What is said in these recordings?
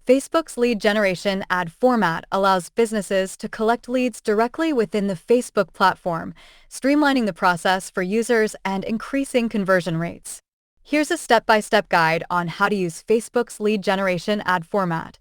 Facebook's lead generation ad format allows businesses to collect leads directly within the Facebook platform, streamlining the process for users and increasing conversion rates. Here's a step-by-step guide on how to use Facebook's lead generation ad format.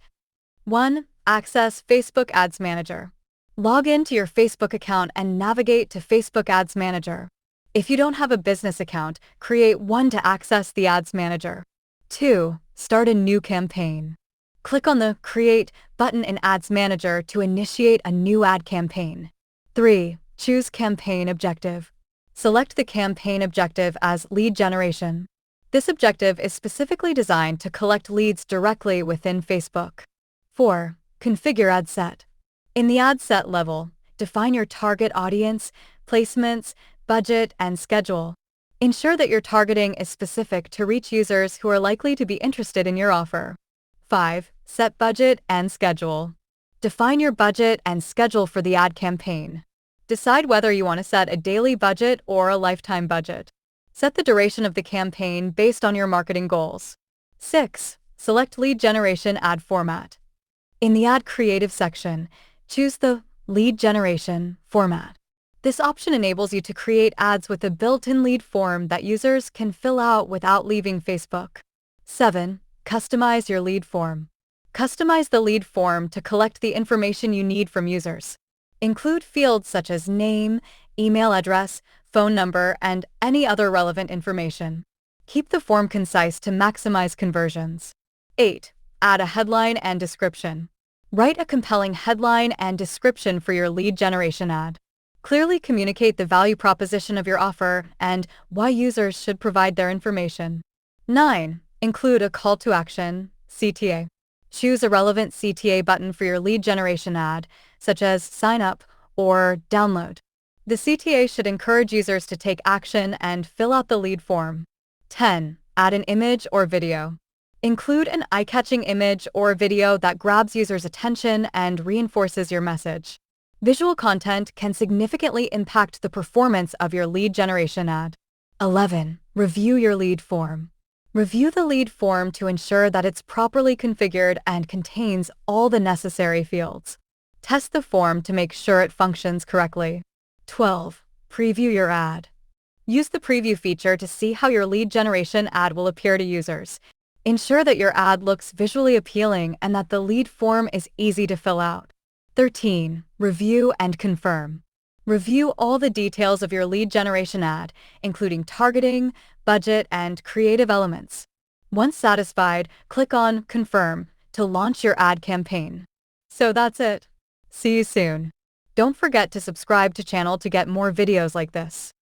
1. Access Facebook Ads Manager. Log into your Facebook account and navigate to Facebook Ads Manager. If you don't have a business account, create one to access the Ads Manager. 2. Start a new campaign. Click on the Create button in Ads Manager to initiate a new ad campaign. 3. Choose Campaign Objective. Select the campaign objective as Lead Generation. This objective is specifically designed to collect leads directly within Facebook. 4. Configure Ad Set. In the Ad Set level, define your target audience, placements, budget, and schedule. Ensure that your targeting is specific to reach users who are likely to be interested in your offer. 5. Set budget and schedule. Define your budget and schedule for the ad campaign. Decide whether you want to set a daily budget or a lifetime budget. Set the duration of the campaign based on your marketing goals. 6. Select lead generation ad format. In the Ad Creative section, choose the Lead Generation format. This option enables you to create ads with a built-in lead form that users can fill out without leaving Facebook. 7. Customize your lead form. Customize the lead form to collect the information you need from users. Include fields such as name, email address, phone number, and any other relevant information. Keep the form concise to maximize conversions. 8. Add a headline and description. Write a compelling headline and description for your lead generation ad. Clearly communicate the value proposition of your offer and why users should provide their information. 9. Include a call to action, CTA. Choose a relevant CTA button for your lead generation ad, such as sign up or download. The CTA should encourage users to take action and fill out the lead form. 10. Add an image or video. Include an eye-catching image or video that grabs users' attention and reinforces your message. Visual content can significantly impact the performance of your lead generation ad. 11. Review your lead form. Review the lead form to ensure that it's properly configured and contains all the necessary fields. Test the form to make sure it functions correctly. 12. Preview your ad. Use the preview feature to see how your lead generation ad will appear to users. Ensure that your ad looks visually appealing and that the lead form is easy to fill out. 13. Review and confirm. Review all the details of your lead generation ad, including targeting, budget, and creative elements. Once satisfied, click on Confirm to launch your ad campaign. So that's it. See you soon. Don't forget to subscribe to channel to get more videos like this.